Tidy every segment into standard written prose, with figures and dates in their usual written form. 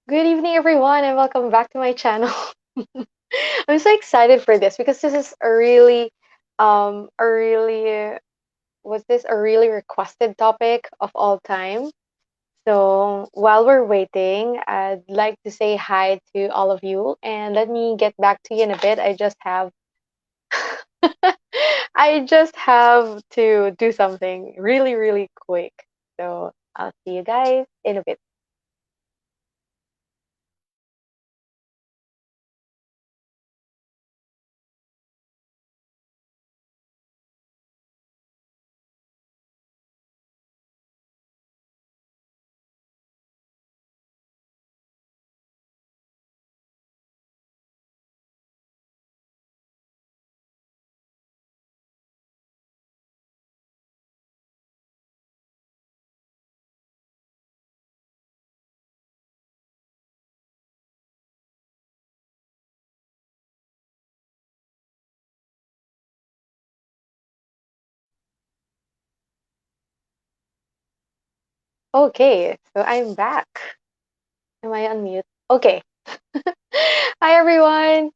Good evening, everyone, and welcome back to my channel. I'm so excited for this because this is a really, was this a really requested topic of all time? So while we're waiting, I'd like to say hi to all of you, and let me get back to you in a bit. I just have to do something really, really quick. So I'll see you guys in a bit. Okay, so I'm back. Am I on mute? Okay. Hi everyone.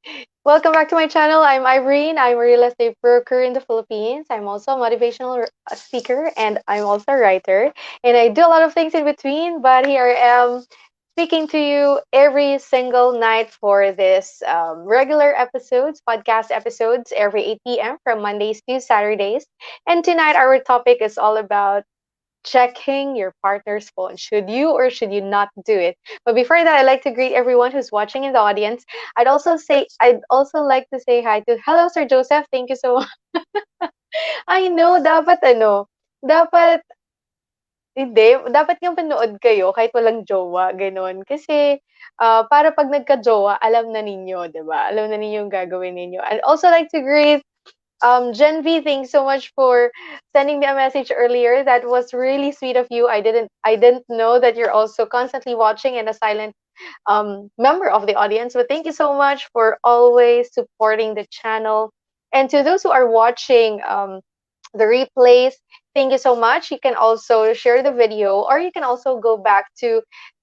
Welcome back to my channel. I'm Irene. I'm a real estate broker in the Philippines. I'm also a motivational speaker and I'm also a writer. And I do a lot of things in between, but here I am speaking to you every single night for this regular episodes, podcast episodes every 8 p.m. from Mondays to Saturdays. And tonight our topic is all about checking your partner's phone. Should you or should you not do it? But before that, I'd like to greet everyone who's watching in the audience. I'd also like to say hi to hello Sir Joseph. Thank you so much. I know dapat hindi, dapat nga manood kayo kahit walang jowa, gano'n. Kasi, para 'pag nagka-jowa alam na ninyo, 'di ba? Alam na ninyo yung gagawin ninyo. I'd also like to greet Gen V, thanks so much for sending me a message earlier. That was really sweet of you. I didn't know that you're also constantly watching and a silent member of the audience. But thank you so much for always supporting the channel. And to those who are watching the replays, thank you so much. You can also share the video, or you can also go back to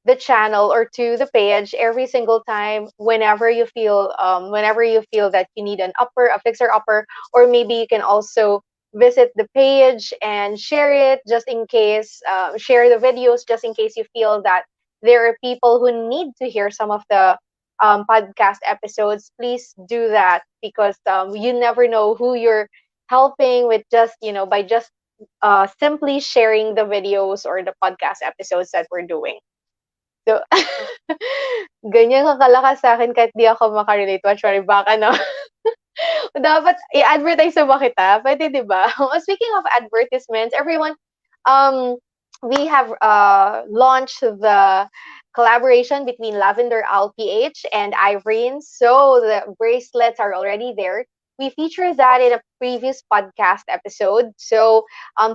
the channel or to the page every single time whenever you feel that you need a fixer upper, or maybe you can also visit the page and share it just in case, share the videos just in case you feel that there are people who need to hear some of the podcast episodes. Please do that because you never know who you're helping with just, by just simply sharing the videos or the podcast episodes that we're doing. So, ganyan ka kalakas sa akin kahit di ako makarelate. Watch, sorry, baka na. Dapat i-advertise mo ba kita? Pwede, di ba? Speaking of advertisements, everyone, um, we have launched the collaboration between Lavender LPH and Irene. So the bracelets are already there. We featured that in a previous podcast episode. So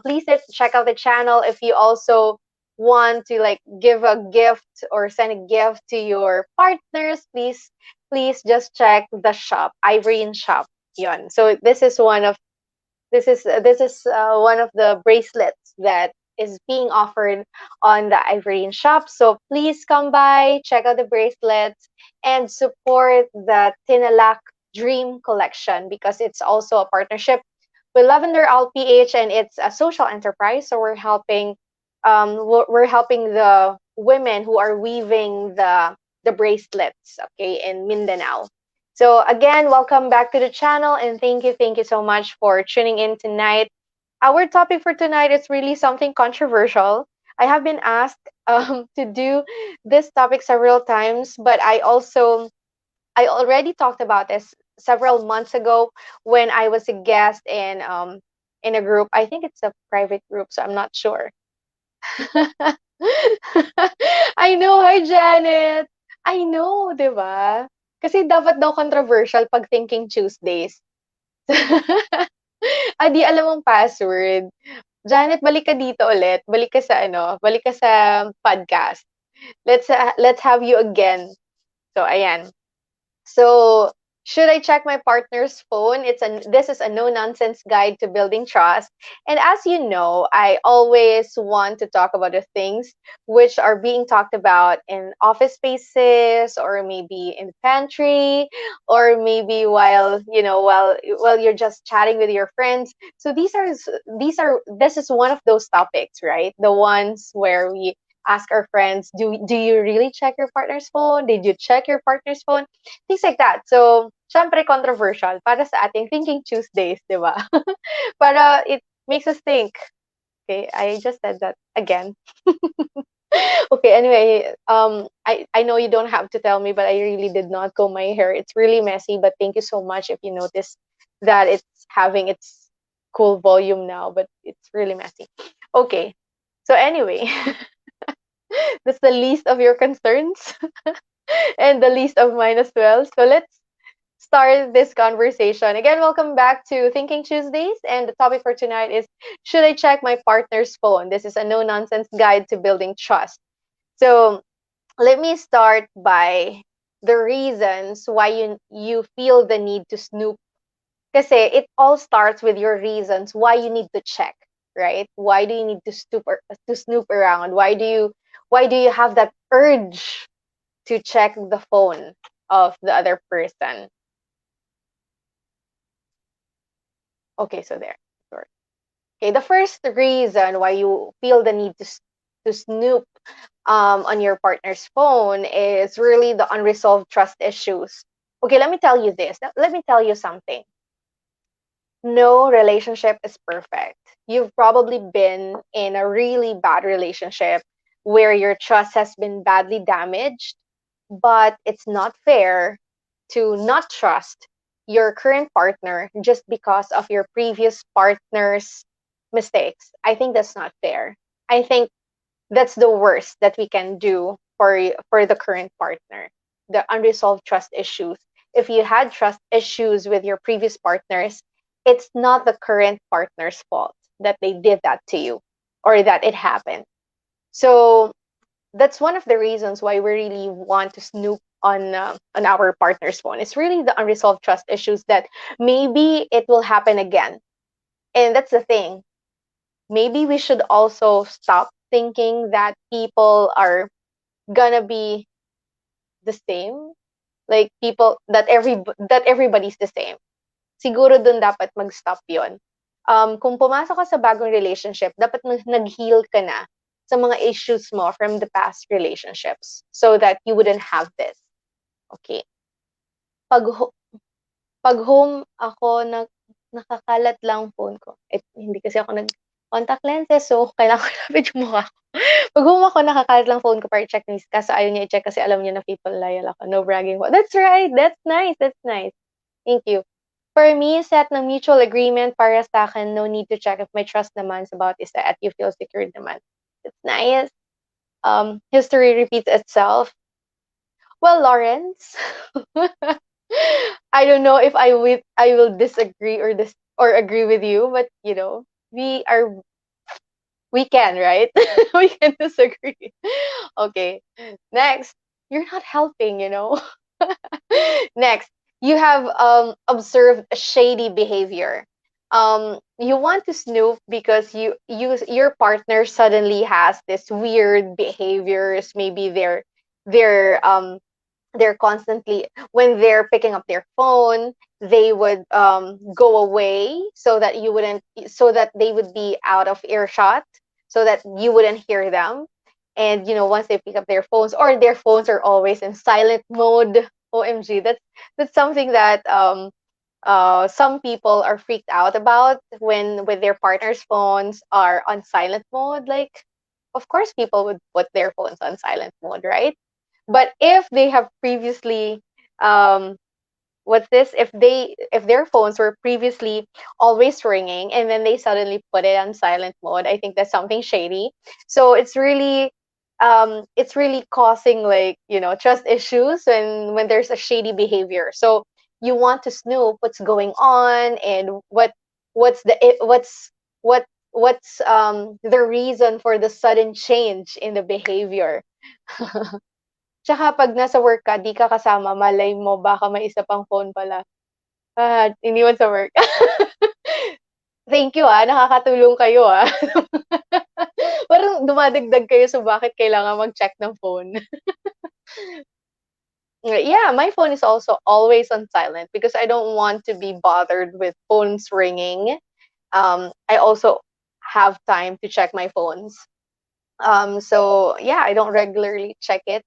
please check out the channel if you also want to like give a gift or send a gift to your partners. Please just check the shop, Irene shop. Yun. So this is one of the bracelets that is being offered on the Irene shop. So please come by, check out the bracelets, and support the Tinalak Dream Collection because it's also a partnership with Lavender LPH and it's a social enterprise. So we're helping the women who are weaving the bracelets, okay, in Mindanao. So again, welcome back to the channel and thank you so much for tuning in tonight. Our topic for tonight is really something controversial. I have been asked to do this topic several times, but I already talked about this several months ago when I was a guest in a group. I think it's a private group, so I'm not sure. I know, hi Janet. I know, 'di ba? Kasi dapat daw controversial pag thinking Tuesdays. Di alam mong password. Janet, balik ka dito ulit. Balik ka sa podcast. Let's have you again. So ayan. So Should I check my partner's phone? This is a no nonsense guide to building trust. And as you know, I always want to talk about the things which are being talked about in office spaces, or maybe in the pantry, or maybe while you're just chatting with your friends. So this is one of those topics, right? The ones where we ask our friends, do you really check your partner's phone? Did you check your partner's phone? Things like that. So, syempre controversial para sa ating Thinking Tuesdays, di ba? Para it makes us think. Okay, I just said that again. Okay, anyway, I know you don't have to tell me, but I really did not comb my hair. It's really messy, but thank you so much if you notice that it's having its cool volume now, but it's really messy. Okay, so anyway, that's the least of your concerns and the least of mine as well. So let's start this conversation. Again, welcome back to Thinking Tuesdays. And the topic for tonight is, should I check my partner's phone? This is a no nonsense guide to building trust. So let me start by the reasons why you feel the need to snoop. Kasi it all starts with your reasons why you need to check, right? Why do you need to snoop around? Why do you have that urge to check the phone of the other person? Okay, so there. Sure. Okay, the first reason why you feel the need to snoop on your partner's phone is really the unresolved trust issues. Okay, let me tell you this. Let me tell you something. No relationship is perfect. You've probably been in a really bad relationship where your trust has been badly damaged, but it's not fair to not trust your current partner just because of your previous partner's mistakes. I think that's not fair. I think that's the worst that we can do for the current partner. The unresolved trust issues. If you had trust issues with your previous partners, it's not the current partner's fault that they did that to you or that it happened. So that's one of the reasons why we really want to snoop on our partner's phone. It's really the unresolved trust issues that maybe it will happen again. And that's the thing. Maybe we should also stop thinking that people are gonna be the same, like people that everybody's the same. Siguro dun dapat mag-stop 'yon. Kung pumasok ka sa bagong relationship, dapat nag-heal ka na sa mga issues mo from the past relationships so that you wouldn't have this. Okay. Pag pag home ako nakakalat lang phone ko. Hindi kasi ako nag-contact lenses, so kailangan ko lapit yung mukha ko. Pag home ako, nakakalat lang phone ko para i-check news. Kaso ayaw niya i-check kasi alam niya na people loyal ako. No bragging po. That's right. That's nice. That's nice. Thank you. For me, set ng mutual agreement para sa akin, no need to check if my trust naman is about is that you feel secured naman. It's nice. History repeats itself. Well, Lawrence, I don't know if I will disagree or agree with you, but we are we can, right? We can disagree. Okay. Next, you're not helping. Next, you have observed shady behavior. You want to snoop because your partner suddenly has this weird behaviors. Maybe they're constantly, when they're picking up their phone, they would go away so that they would be out of earshot, so that you wouldn't hear them. And once they pick up their phones, or their phones are always in silent mode. OMG, that's something that some people are freaked out about when their partner's phones are on silent mode. Like, of course people would put their phones on silent mode, right? But if they have previously, what's this? If their phones were previously always ringing and then they suddenly put it on silent mode, I think that's something shady. So it's really causing, like, trust issues when there's a shady behavior. So you want to snoop what's going on, and what's the what's the reason for the sudden change in the behavior. Tsaka 'pag nasa work ka, 'di ka kasama, malay mo baka may isa pang phone pala. Iniwan sa work. Thank you, nakakatulong kayo, Parang dumadagdag kayo sa bakit kailangan mag-check ng phone. Yeah, my phone is also always on silent because I don't want to be bothered with phones ringing. I also have time to check my phones. So yeah, I don't regularly check it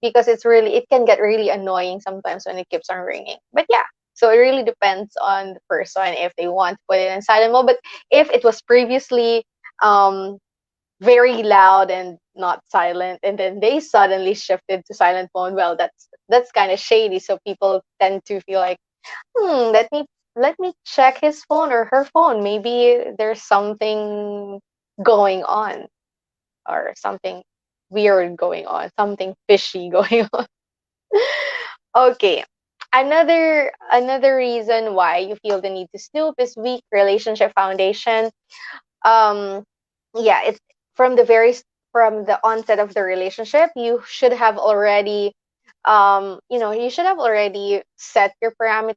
because it can get really annoying sometimes when it keeps on ringing. But yeah, so it really depends on the person if they want to put it in silent mode. But if it was previously um very loud and not silent, and then they suddenly shifted to silent mode, well, that's kind of shady. So people tend to feel like, let me check his phone or her phone. Maybe there's something going on or something weird going on, something fishy going on. Okay. Another reason why you feel the need to snoop is weak relationship foundation. Um yeah, it's from from the onset of the relationship, you should have already you should have already set your parameters and boundaries.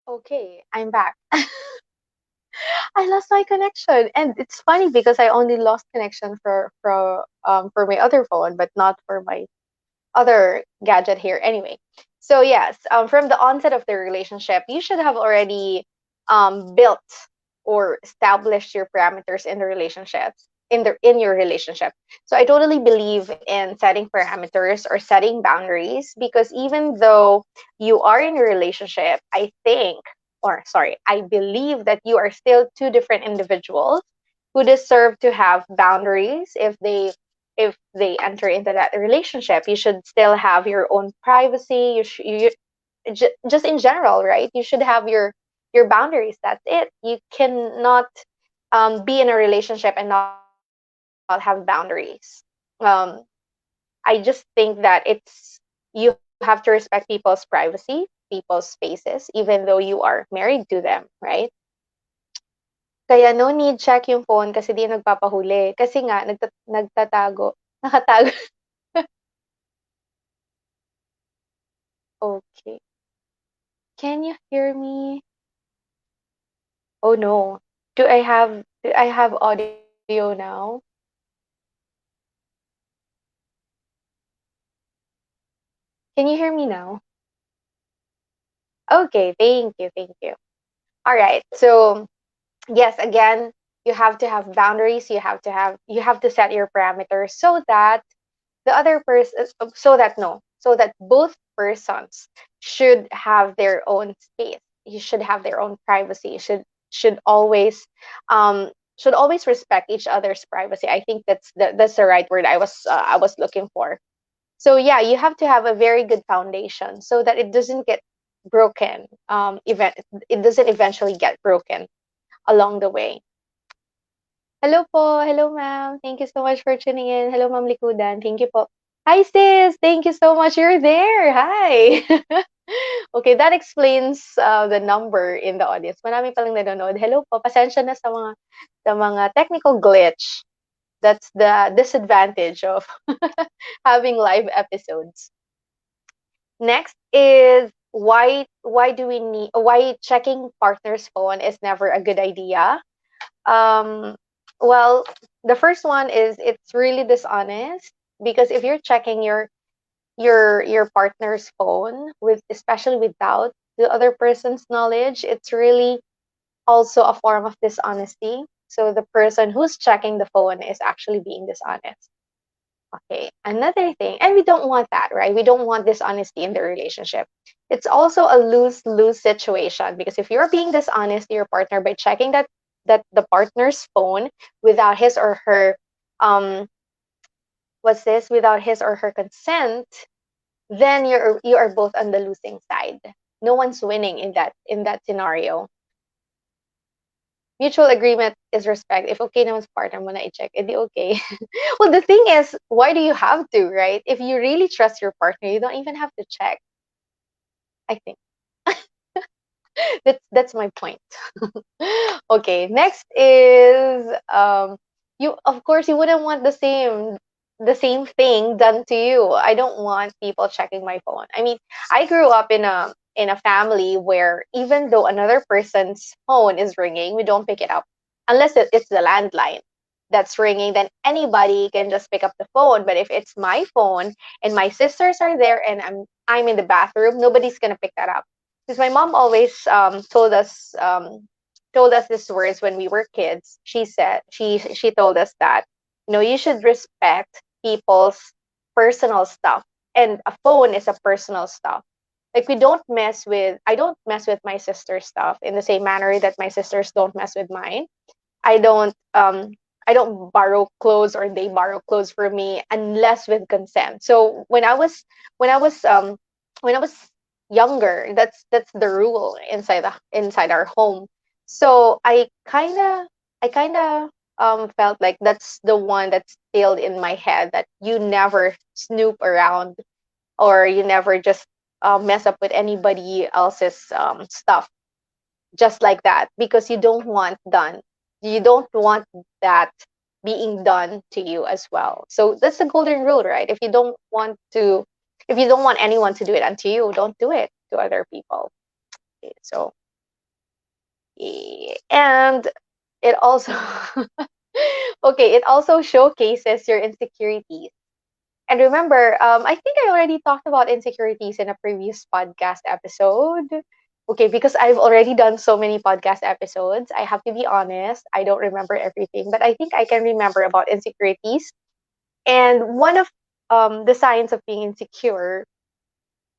Okay, I'm back. I lost my connection, and it's funny because I only lost connection for my other phone, but not for my other gadget here. Anyway, so yes, from the onset of the relationship, you should have already built or established your parameters in the relationships in your relationship. So I totally believe in setting parameters or setting boundaries because even though you are in a relationship, I believe that you are still two different individuals who deserve to have boundaries if they enter into that relationship. You should still have your own privacy. Just in general, right? You should have your boundaries. That's it. You cannot be in a relationship and not have boundaries. Um, I just think that you have to respect people's privacy, people's spaces, even though you are married to them, right? Kaya no need check yung phone kasi di nagpapahuli. Kasi nga, nagtatago. Nakatago. Okay. Can you hear me? Oh no. Do I have audio now? Can you hear me now? Okay, thank you, thank you. All right. So, yes, again, you have to have boundaries, you have to set your parameters so that the other person so that both persons should have their own space. You should have their own privacy. Should always um should always respect each other's privacy. I think that's the right word I was looking for. So yeah, you have to have a very good foundation so that it doesn't get broken. It doesn't eventually get broken along the way. Hello po. Hello, ma'am. Thank you so much for tuning in. Hello, Ma'am Likudan. Thank you po. Hi, sis. Thank you so much. You're there. Hi. Okay, that explains the number in the audience. Marami palang nanonood. Hello po. Pasensya na sa mga technical glitch. That's the disadvantage of having live episodes. Next is why checking partner's phone is never a good idea. Um, Well, the first one is it's really dishonest because if you're checking your partner's phone with especially without the other person's knowledge, it's really also a form of dishonesty. So the person who's checking the phone is actually being dishonest. Okay, another thing, and we don't want that, right? We don't want dishonesty in the relationship. It's also a lose-lose situation because if you're being dishonest to your partner by checking that the partner's phone without his or her um what's this without his or her consent, then you are both on the losing side. No one's winning in that scenario. Mutual agreement is respect. If okay naman sa partner mo na i-check, edi okay. Well, the thing is, why do you have to, right? If you really trust your partner, you don't even have to check, I think. That's my point. Okay, next is you of course you wouldn't want the same thing done to you. I don't want people checking my phone. I mean, I grew up in a family where even though another person's phone is ringing, we don't pick it up unless it's the landline that's ringing. Then anybody can just pick up the phone. But if it's my phone and my sisters are there and I'm in the bathroom, nobody's gonna pick that up because my mom always told us these words when we were kids. She told us that you should respect people's personal stuff, and a phone is a personal stuff. Like I don't mess with my sister's stuff in the same manner that my sisters don't mess with mine. I don't um I don't borrow clothes or they borrow clothes for me unless with consent. So when I was younger, that's the rule inside our home. So I kinda felt like that's the one that's still in my head, that you never snoop around or you never just mess up with anybody else's stuff just like that, because you don't want that being done to you as well. So that's the golden rule, right? If you don't want anyone to do it unto you, don't do it to other people. Okay, so and it also okay, it also showcases your insecurities. And remember, I think I already talked about insecurities in a previous podcast episode. Okay, because I've already done so many podcast episodes, I have to be honest, I don't remember everything, but I think I can remember about insecurities. And one of the signs of being insecure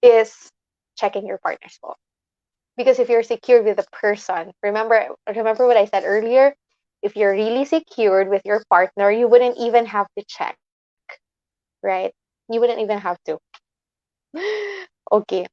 is checking your partner's phone. Because if you're secure with a person, remember what I said earlier, if you're really secured with your partner, you wouldn't even have to check, right? You wouldn't even have to. Okay.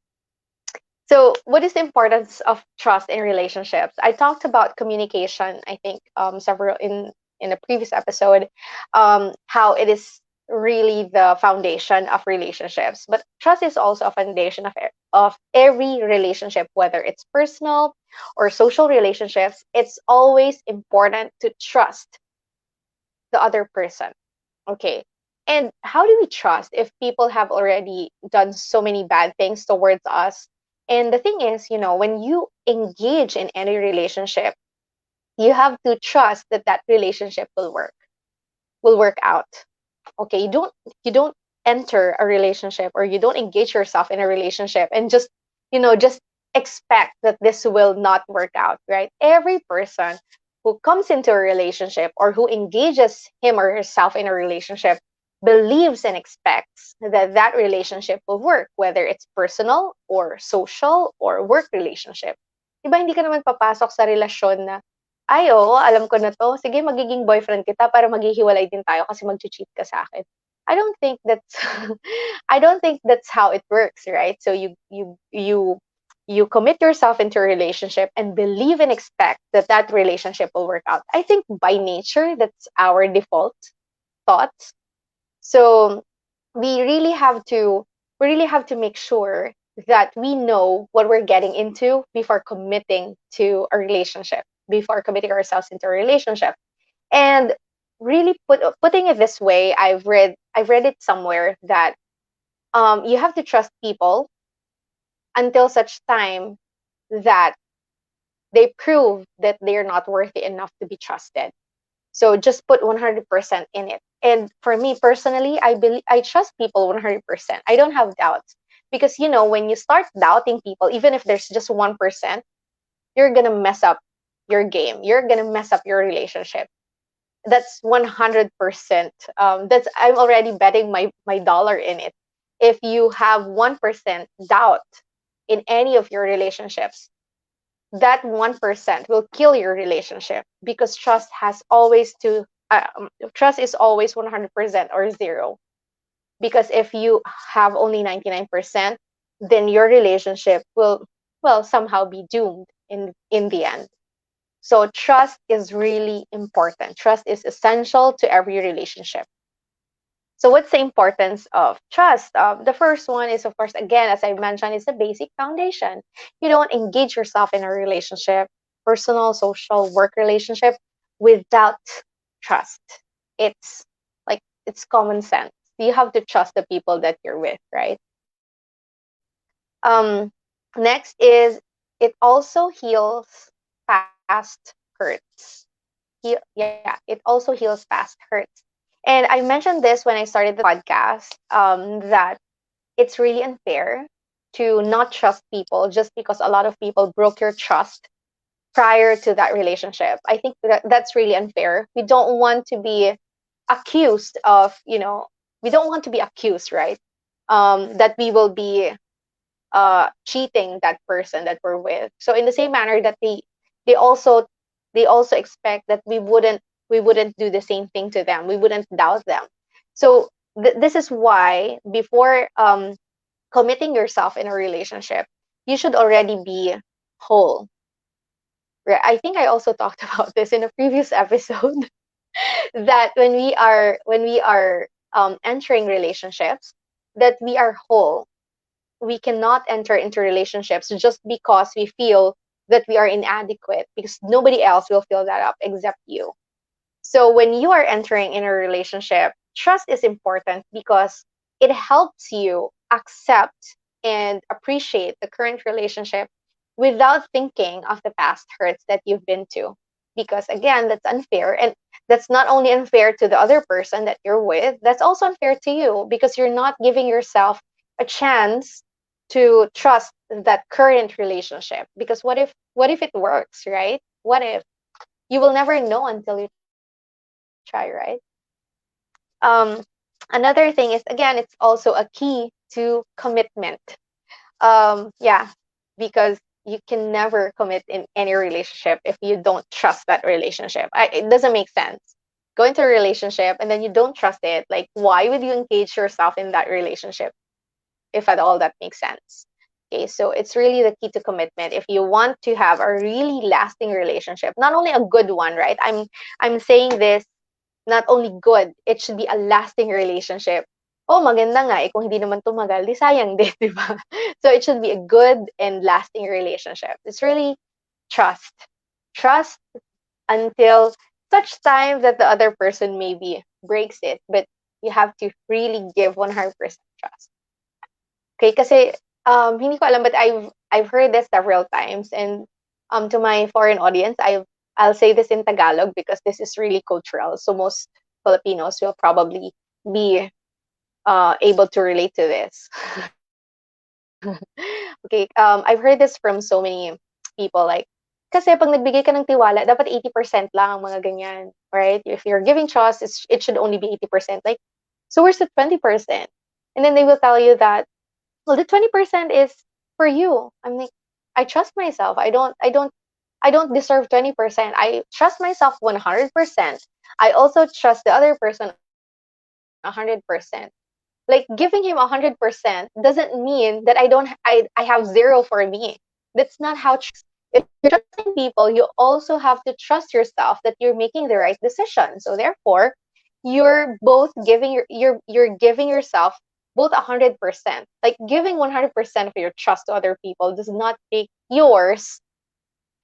So, what is the importance of trust in relationships? I talked about communication, I think, several in a previous episode, how it is really the foundation of relationships. But trust is also a foundation of every relationship, whether it's personal or social relationships. It's always important to trust the other person. Okay. And how do we trust if people have already done so many bad things towards us? And the thing is, when you engage in any relationship, you have to trust that that relationship will work out. Okay, you don't enter a relationship, or you don't engage yourself in a relationship and just expect that this will not work out, right? Every person who comes into a relationship or who engages him or herself in a relationship believes and expects that that relationship will work, whether it's personal or social or work relationship. Diba, hindi ka naman papasok sa relasyon na ay, oo, alam ko na 'to. Sige, magiging boyfriend kita para maghihiwalay din tayo kasi magche-cheat ka sa'kin. I don't think that's I don't think that's how it works, right? So you commit yourself into a relationship and believe and expect that that relationship will work out. I think by nature that's our default thoughts. So we really have to we really have to make sure that we know what we're getting into before committing to a relationship, before committing ourselves into a relationship. And really putting it this way, I've read it somewhere that you have to trust people until such time that they prove that they're not worthy enough to be trusted. So just put 100% in it. And for me personally, I trust people 100%. I don't have doubts because when you start doubting people, even if there's just 1%, you're going to mess up your game. You're going to mess up your relationship. That's 100%. That's I'm already betting my dollar in it. If you have 1% doubt in any of your relationships, that 1% will kill your relationship because trust is always 100% or zero. Because if you have only 99%, then your relationship will, well, somehow be doomed in the end. So trust is really important. Trust is essential to every relationship. So what's the importance of trust? The first one is, of course, again, as I mentioned, is the basic foundation. You don't engage yourself in a relationship, personal, social, work relationship, without trust. It's it's common sense. You have to trust the people that you're with, right? Um, Next is, it also heals past hurts. Yeah, it also heals past hurts. And I mentioned this when I started the podcast, that it's really unfair to not trust people just because a lot of people broke your trust prior to that relationship. I think that's really unfair. We don't want to be accused of, we don't want to be accused, right? That we will be cheating that person that we're with. So in the same manner that they also they also expect that we wouldn't do the same thing to them. We wouldn't doubt them. So this is why before committing yourself in a relationship, you should already be whole. Right? I think I also talked about this in a previous episode that when we are entering relationships, that we are whole. We cannot enter into relationships just because we feel that we are inadequate, because nobody else will fill that up except you. So when you are entering in a relationship, trust is important because it helps you accept and appreciate the current relationship without thinking of the past hurts that you've been to. Because again, that's unfair. And that's not only unfair to the other person that you're with, that's also unfair to you because you're not giving yourself a chance to trust that current relationship. Because what if it works, right? What if? You will never know until you try, right? Um, Another thing is, again, it's also a key to commitment. Yeah, because you can never commit in any relationship if you don't trust that relationship. It doesn't make sense. Go into a relationship and then you don't trust it. Like, why would you engage yourself in that relationship, if at all that makes sense? Okay, so it's really the key to commitment. If you want to have a really lasting relationship, not only a good one, right? I'm saying this, not only good, it should be a lasting relationship. Oh, maganda nga, eh, kung hindi naman tumagal, di sayang din, di ba? So it should be a good and lasting relationship. It's really trust. Trust until such time that the other person maybe breaks it, but you have to really give 100% trust. Okay, kasi hindi ko alam, but I've heard this several times, and to my foreign audience, I'll say this in Tagalog because this is really cultural. So most Filipinos will probably be able to relate to this. Okay, I've heard this from so many people, like, kasi pag nagbigay ka ng tiwala, dapat 80% lang, mga ganyan, right? If you're giving trust, it should only be 80%. Like, so where's the 20%? And then they will tell you that, well, the 20% is for you. I'm like, I trust myself. I don't deserve 20%. I trust myself 100%. I also trust the other person 100%. Like, giving him 100% doesn't mean that I have zero for me. That's not how trust works. If you're trusting people, you also have to trust yourself that you're making the right decision. So therefore, you're both you're giving yourself both 100%. Like, giving 100% of your trust to other people does not make yours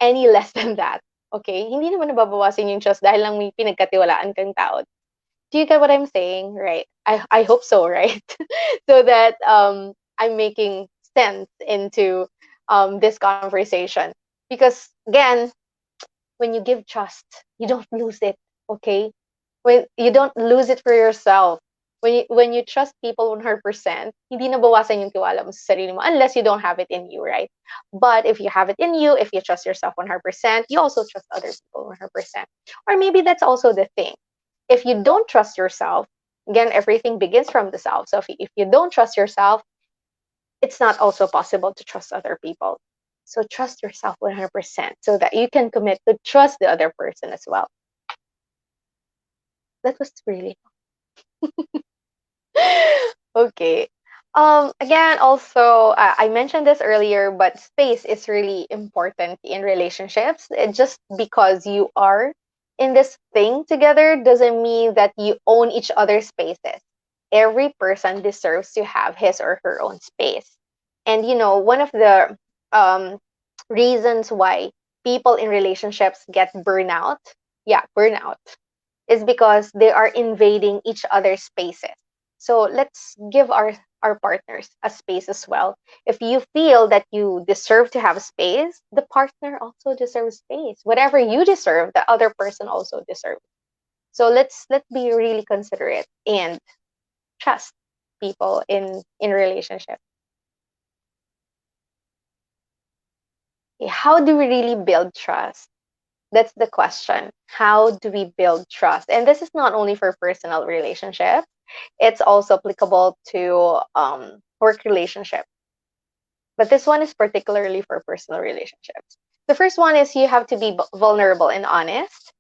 any less than that. Okay? Hindi naman nababawasan yung trust dahil lang may pinagkatiwalaan kang tao. Do you get what I'm saying? Right. I hope so, right? So that I'm making sense into this conversation. Because again, when you give trust, you don't lose it Okay? When you don't lose it for yourself. When you trust people 100%, hindi nabawasan yung tiwala mo sa sarili mo unless you don't have it in you, right? But if you have it in you, if you trust yourself 100%, you also trust other people 100%. Or maybe that's also the thing. If you don't trust yourself, again, everything begins from the self. So if you don't trust yourself, it's not also possible to trust other people. So trust yourself 100% so that you can commit to trust the other person as well. That was really okay. Again, also, I mentioned this earlier, but space is really important in relationships. Just because you are in this thing together doesn't mean that you own each other's spaces. Every person deserves to have his or her own space. And, one of the um, reasons why people in relationships get burnout, yeah, burnout, is because they are invading each other's spaces. So let's give our partners a space as well. If you feel that you deserve to have space, the partner also deserves space. Whatever you deserve, the other person also deserves. So let's be really considerate and trust people in relationship. Okay, how do we really build trust? That's the question. How do we build trust? And this is not only for personal relationships, it's also applicable to work relationship. But this one is particularly for personal relationships. The first one is you have to be vulnerable and honest.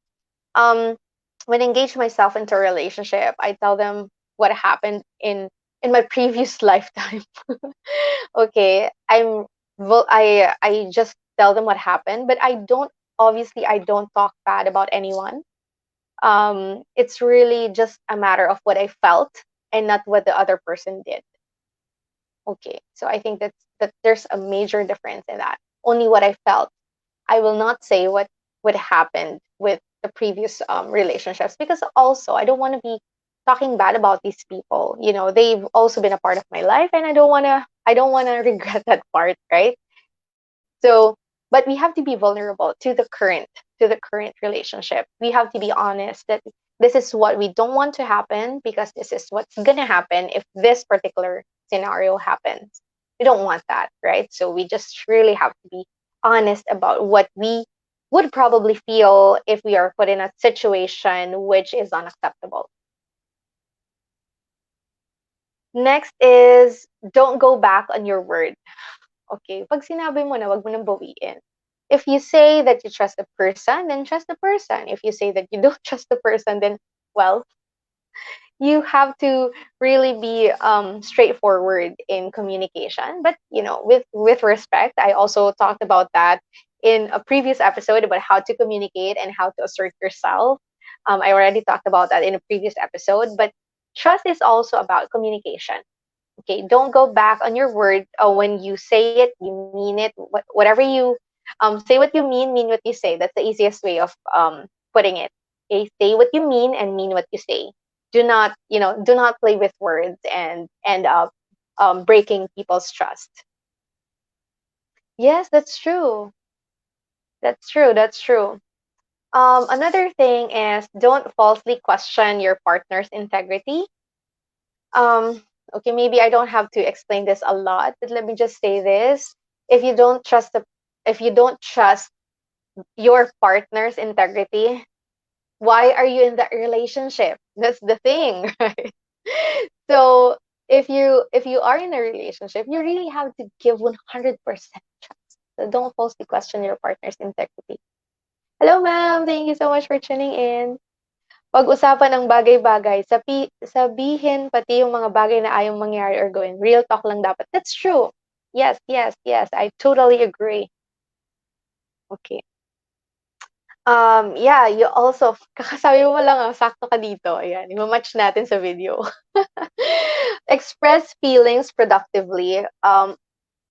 Um, when I engage myself into a relationship, I tell them what happened in my previous lifetime. Okay, I just tell them what happened, but I don't talk bad about anyone. It's really just a matter of what I felt and not what the other person did. Okay, so I think that there's a major difference in that. Only what I felt. I will not say what happened with the previous relationships, because also I don't want to be talking bad about these people. They've also been a part of my life, and I don't want to regret that part, right? So, but we have to be vulnerable to the current relationship. We have to be honest that this is what we don't want to happen, because this is what's gonna happen if this particular scenario happens. We don't want that, right? So we just really have to be honest about what we would probably feel if we are put in a situation which is unacceptable. Next is don't go back on your word. Okay, pag sinabi mo na, wag mo nang bawiin. If you say that you trust the person, then trust the person. If you say that you don't trust the person, then, well, you have to really be straightforward in communication. But, with respect, I also talked about that in a previous episode about how to communicate and how to assert yourself. I already talked about that in a previous episode, but trust is also about communication. Okay, don't go back on your word. When you say it, you mean it. Whatever you say, what you mean what you say. That's the easiest way of putting it. Okay, say what you mean and mean what you say. Do not play with words and end up breaking people's trust. Yes, that's true. That's true. That's true. Another thing is don't falsely question your partner's integrity. um okay, maybe I don't have to explain this a lot, but let me just say this. If you don't trust your partner's integrity, why are you in that relationship? That's the thing. Right? So if you are in a relationship, you really have to give 100% trust. So don't falsely question your partner's integrity. Hello, ma'am, thank you so much for tuning in. Pag-usapan ang bagay-bagay, sabihin pati yung mga bagay na ayaw mangyari or gawin. Real talk lang dapat. That's true. Yes, yes, yes. I totally agree. Okay. Yeah, you also, kakasabi mo lang, sakto ka dito. Ayan, i-match natin sa video. Express feelings productively.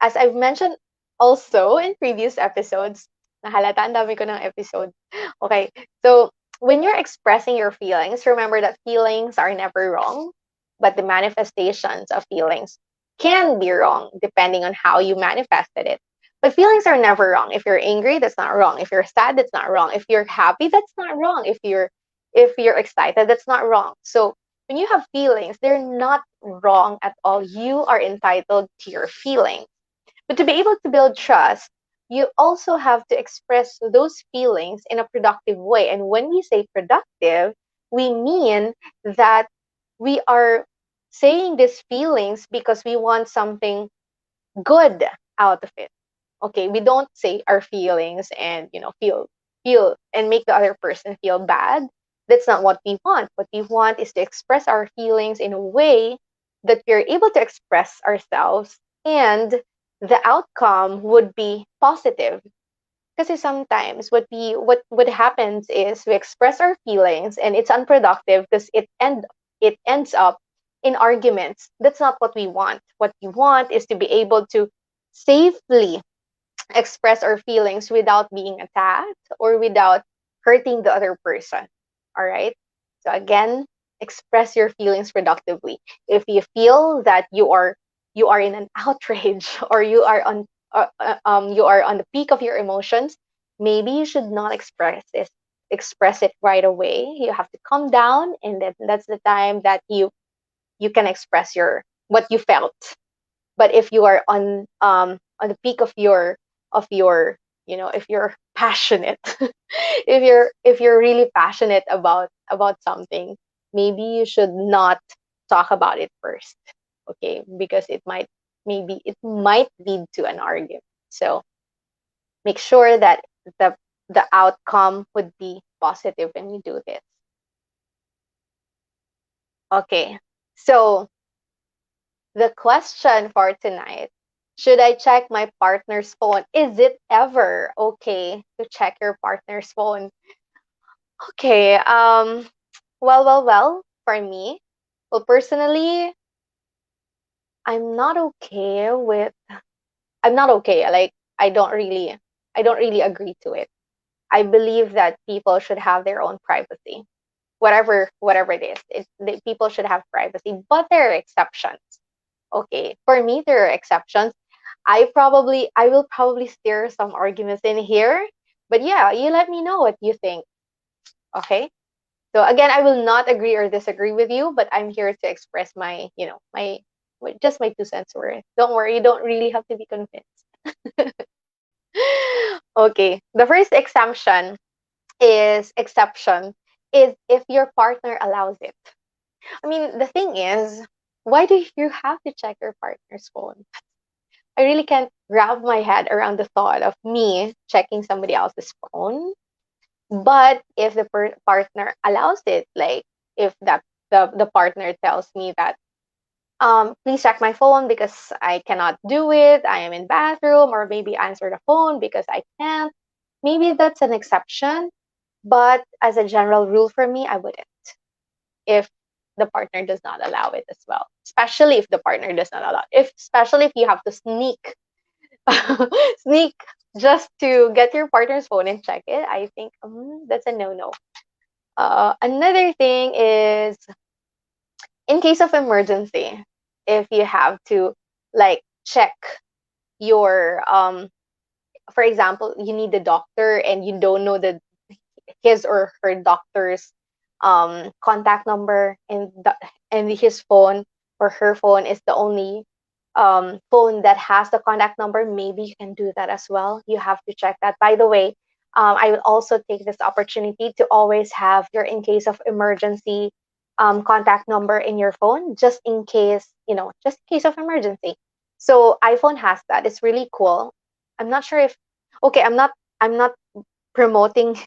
As I've mentioned also in previous episodes, nahalata, ang dami ko ng episode. Okay, so when you're expressing your feelings, remember that feelings are never wrong, but the manifestations of feelings can be wrong depending on how you manifested it. But feelings are never wrong. If you're angry, that's not wrong. If you're sad, that's not wrong. If you're happy, that's not wrong. If you're If you're excited, that's not wrong. So when you have feelings, they're not wrong at all. You are entitled to your feelings. But to be able to build trust, you also have to express those feelings in a productive way. And when we say productive, we mean that we are saying these feelings because we want something good out of it. Okay, we don't say our feelings and feel and make the other person feel bad. That's not what we want. What we want is to express our feelings in a way that we're able to express ourselves, and the outcome would be positive. Because sometimes what happens is we express our feelings and it's unproductive because it ends up in arguments. That's not what we want. What we want is to be able to safely express our feelings without being attacked or without hurting the other person. All right. So again, express your feelings productively. If you feel that you are in an outrage or you are on the peak of your emotions, maybe you should not express it right away. You have to calm down, and that's the time that you can express your what you felt. But if you are on the peak of your if you're passionate, if you're really passionate about something, maybe you should not talk about it first. Okay, because it might lead to an argument. So make sure that the the outcome would be positive when you do this. Okay, so the question for tonight: should I check my partner's phone? Is it ever okay to check your partner's phone? Okay, well, for me, well, personally, I'm not okay with, I'm not okay. Like, I don't really agree to it. I believe that people should have their own privacy, whatever it is. People should have privacy, but there are exceptions. Okay, for me, there are exceptions. I will probably steer some arguments in here, but yeah, you let me know what you think. Okay. So again, I will not agree or disagree with you, but I'm here to express just my 2 cents worth. Don't worry, you don't really have to be convinced. Okay. The first exception is if your partner allows it. I mean, the thing is, why do you have to check your partner's phone? I really can't wrap my head around the thought of me checking somebody else's phone. But if the partner allows it, like if the partner tells me that, please check my phone because I cannot do it, I am in bathroom, or maybe answer the phone because I can't, maybe that's an exception. But as a general rule for me, I wouldn't if the partner does not allow it as well. Especially if the partner does not allow, if especially if you have to sneak just to get your partner's phone and check it, I think that's a no-no. Another thing is, in case of emergency, if you have to like check your for example, you need the doctor and you don't know his or her doctor's contact number, and his phone or her phone is the only phone that has the contact number, maybe you can do that as well. You have to check that. By the way, I will also take this opportunity to always have your in case of emergency contact number in your phone, just in case, just in case of emergency. So iPhone has that. It's really cool. I'm not sure if, okay, I'm not promoting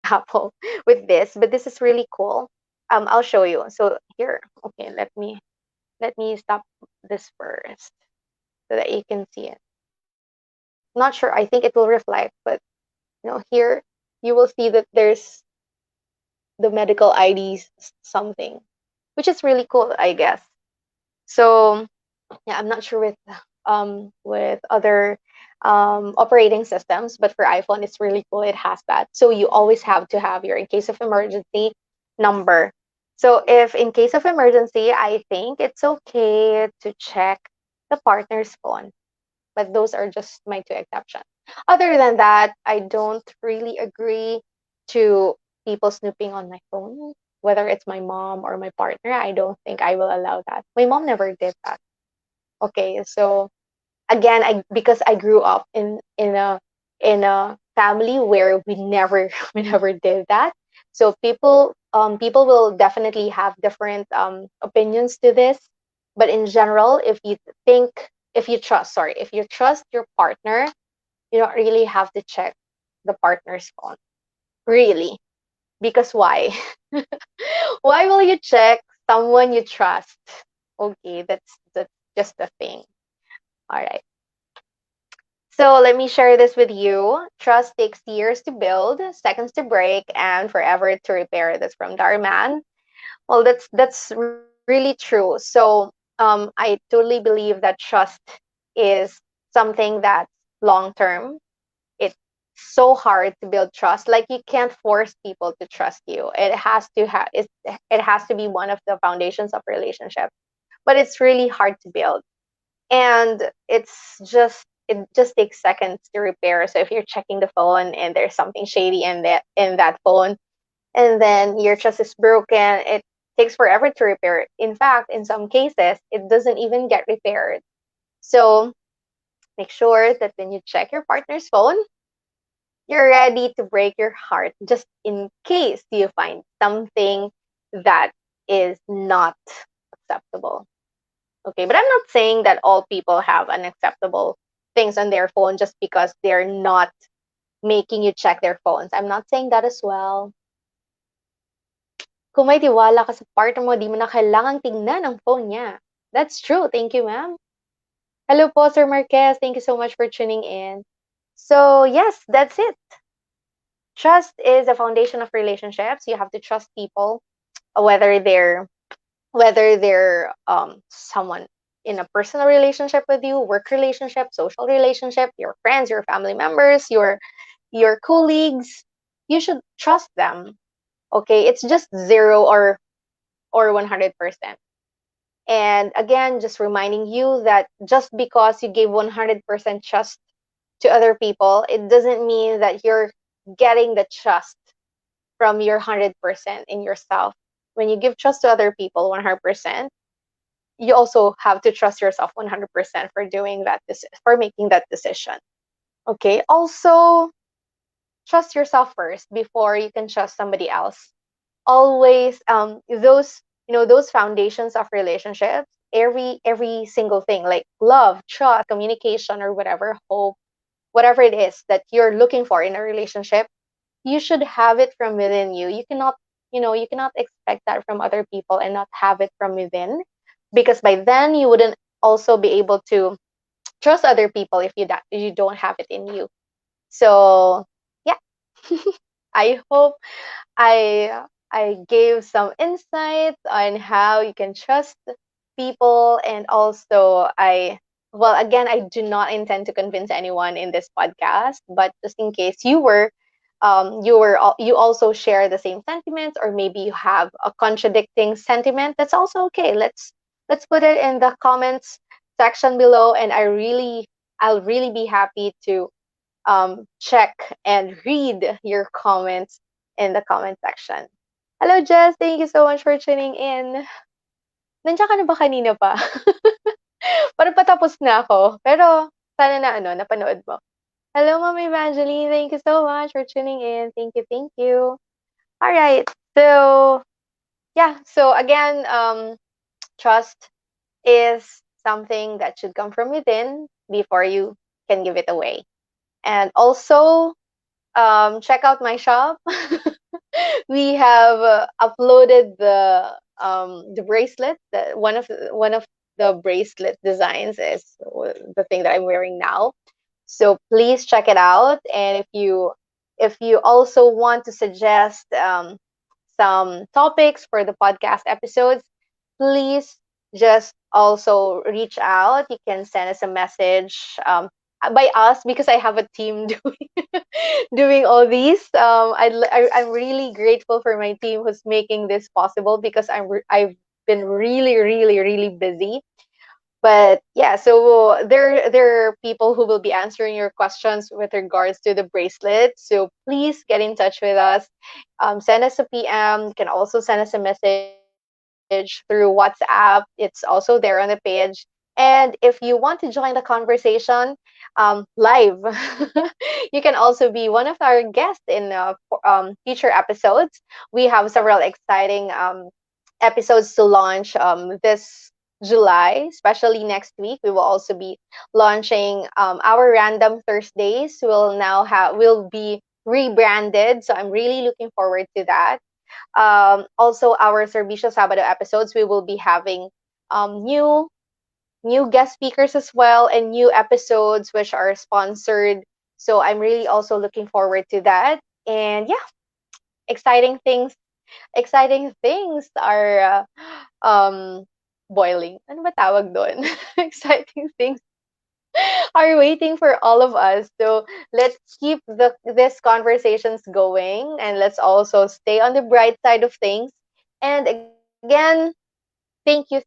Apple with this, but this is really cool. I'll show you. So here, okay, let me stop this first so that you can see it. Not sure. I think it will reflect, but here you will see that there's the medical IDs something, which is really cool, I guess. So yeah, I'm not sure with other operating systems, but for iPhone, it's really cool. It has that. So you always have to have your in case of emergency number. So if in case of emergency, I think it's okay to check the partner's phone. But those are just my two exceptions. Other than that, I don't really agree to, people snooping on my phone, whether it's my mom or my partner. I don't think I will allow that. My mom never did that. Okay, so again, I because I grew up in a family where we never we never did that. So people will definitely have different opinions to this, but in general, think if you trust your partner, you don't really have to check the partner's phone. Really. Because why? Why will you check someone you trust? Okay, that's just the thing. All right. So let me share this with you. Trust takes years to build, seconds to break, and forever to repair. That's from Darman. Well, that's really true. So I totally believe that trust is something that's long term. It's so hard to build trust. Like you can't force people to trust you. It has to be one of the foundations of relationship. But it's really hard to build, and it just takes seconds to repair. So if you're checking the phone and there's something shady in that phone, and then your trust is broken, it takes forever to repair it. In fact, in some cases, it doesn't even get repaired. So make sure that when you check your partner's phone, you're ready to break your heart just in case you find something that is not acceptable. Okay, but I'm not saying that all people have unacceptable things on their phone just because they're not making you check their phones. I'm not saying that as well. Kung may tiwala ka sa partner mo, di mo na kailangang tingnan ang phone niya. That's true. Thank you, ma'am. Hello po, Sir Marquez. Thank you so much for tuning in. So, yes, that's it. Trust is the foundation of relationships. You have to trust people, whether they're someone in a personal relationship with you, work relationship, social relationship, your friends, your family members, your colleagues. You should trust them. Okay, it's just zero or 100%. And again, just reminding you that just because you gave 100% trust to other people, it doesn't mean that you're getting the trust from your 100% in yourself. When you give trust to other people 100%, you also have to trust yourself 100% for doing that, for making that decision. Okay. Also, trust yourself first before you can trust somebody else. Always, those foundations of relationships, every single thing, like love, trust, communication, or whatever, hope, whatever it is that you're looking for in a relationship, you should have it from within you. You cannot expect that from other people and not have it from within, because by then you wouldn't also be able to trust other people if you don't have it in you. So yeah, I hope I gave some insights on how you can trust people, and also again, I do not intend to convince anyone in this podcast, but just in case you also share the same sentiments, or maybe you have a contradicting sentiment, that's also okay. Let's put it in the comments section below, and I'll really be happy to check and read your comments in the comment section. Hello, Jess. Thank you so much for tuning in. Nandiyan ka na ba kanina pa? Parang patapos na ako. Pero, sana napanood mo. Hello, Ma'am Evangeline. Thank you so much for tuning in. Thank you, thank you. All right. So, yeah. So, again, trust is something that should come from within before you can give it away. And also, check out my shop. We have uploaded the bracelet. One of the bracelet designs is the thing that I'm wearing now. So please check it out. And if you also want to suggest some topics for the podcast episodes, please just also reach out. You can send us a message, by us, because I have a team doing all these. I'm really grateful for my team who's making this possible, because I've been really, really, really busy. But yeah, so there are people who will be answering your questions with regards to the bracelet. So please get in touch with us. Send us a PM. You can also send us a message through WhatsApp. It's also there on the page. And if you want to join the conversation live, you can also be one of our guests in future episodes. We have several exciting episodes to launch this July, especially next week. We will also be launching our Random Thursdays. Will be rebranded, so I'm really looking forward to that. Also, our Servicio Sabado episodes, we will be having new guest speakers as well, and new episodes which are sponsored. So I'm really also looking forward to that. And yeah, exciting things exciting things are boiling. Ano ba tawag doon? Exciting things are waiting for all of us. So let's keep this conversations going, and let's also stay on the bright side of things. And again, thank you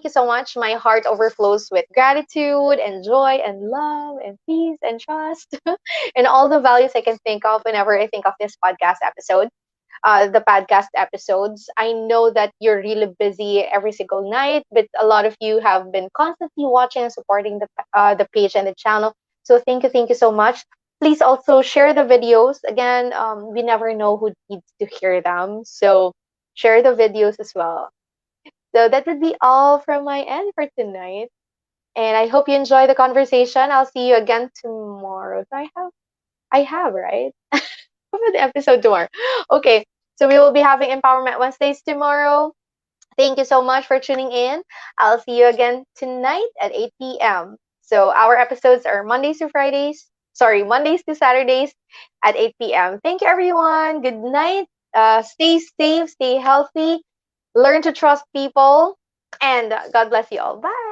so much. My heart overflows with gratitude and joy and love and peace and trust and all the values I can think of whenever I think of this podcast episode, the podcast episodes. I know that you're really busy every single night, but a lot of you have been constantly watching and supporting the page and the channel. So thank you so much. Please also share the videos. Again, we never know who needs to hear them, so share the videos as well. So that would be all from my end for tonight. And I hope you enjoy the conversation. I'll see you again tomorrow. So I have, right? For the episode tomorrow. Okay, so we will be having Empowerment Wednesdays tomorrow. Thank you so much for tuning in. I'll see you again tonight at 8 p.m. So our episodes are Mondays to Saturdays at 8 p.m. Thank you, everyone. Good night. Stay safe, stay healthy, learn to trust people, and God bless you all. Bye.